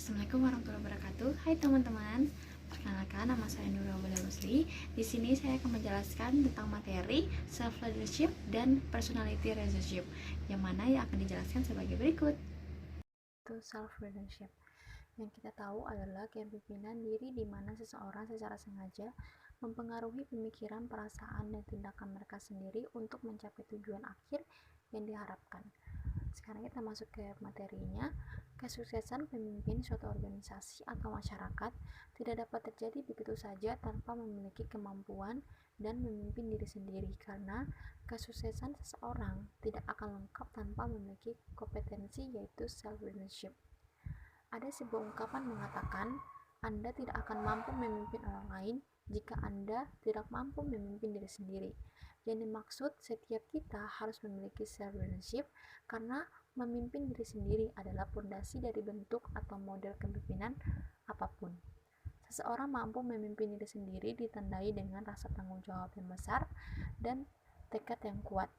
Assalamualaikum warahmatullahi wabarakatuh. Hai teman-teman, perkenalkan nama saya Nurul Musli. Di sini saya akan menjelaskan tentang materi self leadership dan personality relationship, yang mana yang akan dijelaskan sebagai berikut. Itu self leadership. Yang kita tahu adalah kepemimpinan diri di mana seseorang secara sengaja mempengaruhi pemikiran, perasaan, dan tindakan mereka sendiri untuk mencapai tujuan akhir yang diharapkan. Sekarang kita masuk ke materinya. Kesuksesan pemimpin suatu organisasi atau masyarakat tidak dapat terjadi begitu saja tanpa memiliki kemampuan dan memimpin diri sendiri, karena kesuksesan seseorang tidak akan lengkap tanpa memiliki kompetensi, yaitu self leadership. Ada sebuah ungkapan mengatakan, Anda tidak akan mampu memimpin orang lain jika Anda tidak mampu memimpin diri sendiri. Yang dimaksud, setiap kita harus memiliki self leadership karena memimpin diri sendiri adalah fondasi dari bentuk atau model kepemimpinan apapun. Seseorang mampu memimpin diri sendiri ditandai dengan rasa tanggung jawab yang besar dan tekad yang kuat.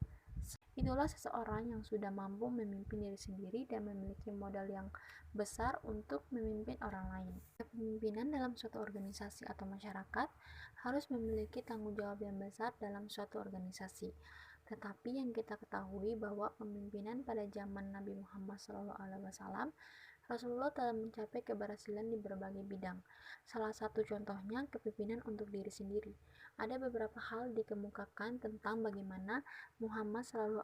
Itulah seseorang yang sudah mampu memimpin diri sendiri dan memiliki modal yang besar untuk memimpin orang lain. Kepemimpinan dalam suatu organisasi atau masyarakat harus memiliki tanggung jawab yang besar dalam suatu organisasi. Tetapi yang kita ketahui bahwa pemimpinan pada zaman Nabi Muhammad SAW, Rasulullah telah mencapai keberhasilan di berbagai bidang. Salah satu contohnya kepemimpinan untuk diri sendiri. Ada beberapa hal dikemukakan tentang bagaimana Muhammad SAW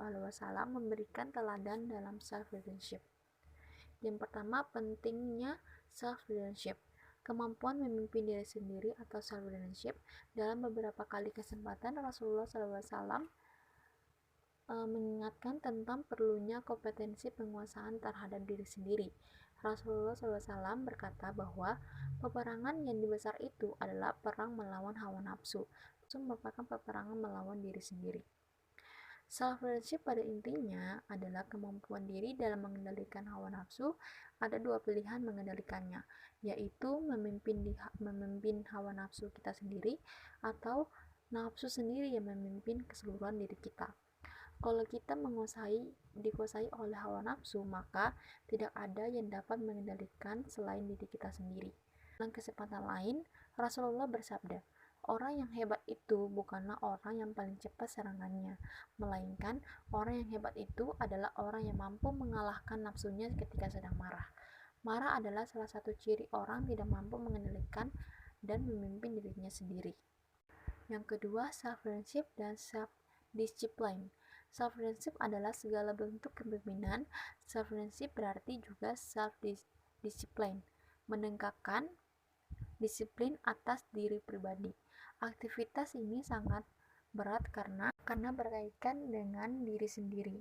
memberikan teladan dalam self leadership. Yang pertama, pentingnya self leadership. Kemampuan memimpin diri sendiri atau self leadership. Dalam beberapa kali kesempatan Rasulullah SAW mengingatkan tentang perlunya kompetensi penguasaan terhadap diri sendiri. Rasulullah SAW berkata bahwa peperangan yang besar itu adalah perang melawan hawa nafsu. Itu merupakan peperangan melawan diri sendiri. Self leadership pada intinya adalah kemampuan diri dalam mengendalikan hawa nafsu. Ada dua pilihan mengendalikannya, yaitu memimpin hawa nafsu kita sendiri atau nafsu sendiri yang memimpin keseluruhan diri kita. Kalau kita dikuasai oleh hawa nafsu, maka tidak ada yang dapat mengendalikan selain diri kita sendiri. Dalam kesempatan lain, Rasulullah bersabda, orang yang hebat itu bukanlah orang yang paling cepat serangannya, melainkan orang yang hebat itu adalah orang yang mampu mengalahkan nafsunya ketika sedang marah. Marah adalah salah satu ciri orang tidak mampu mengendalikan dan memimpin dirinya sendiri. Yang kedua, self-leadership dan self-discipline. Self-leadership adalah segala bentuk kepemimpinan. Self-leadership berarti juga self-discipline, menegakkan disiplin atas diri pribadi. Aktivitas ini sangat berat karena berkaitan dengan diri sendiri,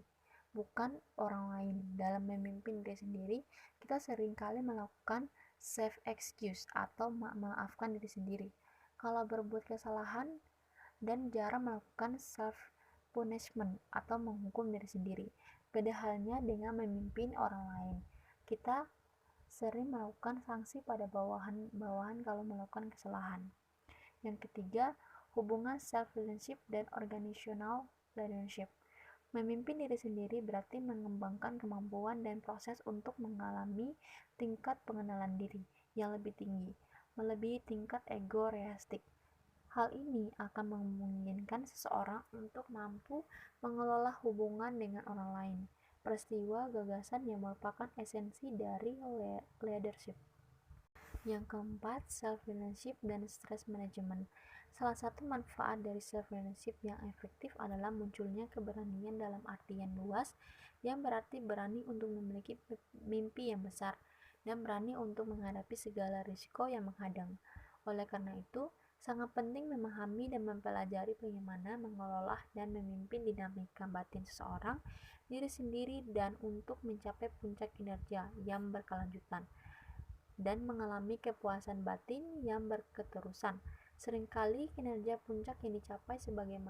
bukan orang lain. Dalam memimpin diri sendiri, kita seringkali melakukan self-excuse atau memaafkan diri sendiri kalau berbuat kesalahan, dan jarang melakukan self-punishment atau menghukum diri sendiri. Beda halnya dengan memimpin orang lain. Kita sering melakukan sanksi pada bawahan kalau melakukan kesalahan. Yang ketiga, hubungan self-leadership dan organizational leadership. Memimpin diri sendiri berarti mengembangkan kemampuan dan proses untuk mengalami tingkat pengenalan diri yang lebih tinggi, melebihi tingkat ego realistik. Hal ini akan memungkinkan seseorang untuk mampu mengelola hubungan dengan orang lain, peristiwa, gagasan yang merupakan esensi dari leadership. Yang keempat, self-leadership dan stress management. Salah satu manfaat dari self-leadership yang efektif adalah munculnya keberanian dalam artian luas, yang berarti berani untuk memiliki mimpi yang besar dan berani untuk menghadapi segala risiko yang menghadang. Oleh karena itu, sangat penting memahami dan mempelajari bagaimana mengelola dan memimpin dinamika batin seseorang, diri sendiri, dan untuk mencapai puncak kinerja yang berkelanjutan dan mengalami kepuasan batin yang berketerusan. Seringkali kinerja puncak yang dicapai sebagian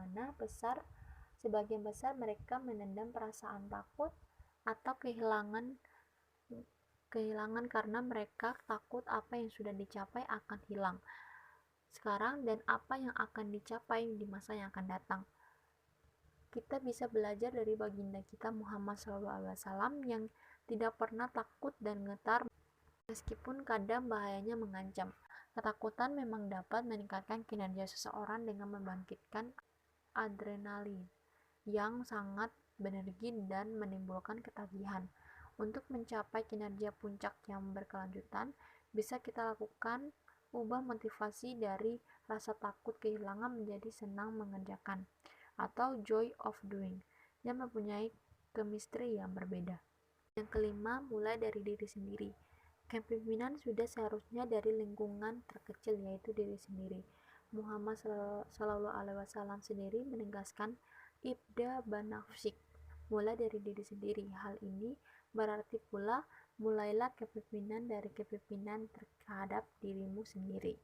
besar mereka menendam perasaan takut atau kehilangan karena mereka takut apa yang sudah dicapai akan hilang sekarang dan apa yang akan dicapai di masa yang akan datang. Kita bisa belajar dari baginda kita Muhammad SAW yang tidak pernah takut dan getar Meskipun kadang bahayanya mengancam, ketakutan memang dapat meningkatkan kinerja seseorang dengan membangkitkan adrenalin yang sangat berenergi dan menimbulkan ketagihan. Untuk mencapai kinerja puncak yang berkelanjutan, bisa kita lakukan ubah motivasi dari rasa takut kehilangan menjadi senang mengerjakan atau joy of doing yang mempunyai chemistry yang berbeda. Yang kelima, mulai dari diri sendiri. Kepemimpinan sudah seharusnya dari lingkungan terkecil, yaitu diri sendiri. Muhammad Shallallahu Alaihi Wasallam sendiri menegaskan ibda banafsik, mulai dari diri sendiri. Hal ini berarti pula mulailah kepemimpinan dari kepemimpinan terhadap dirimu sendiri.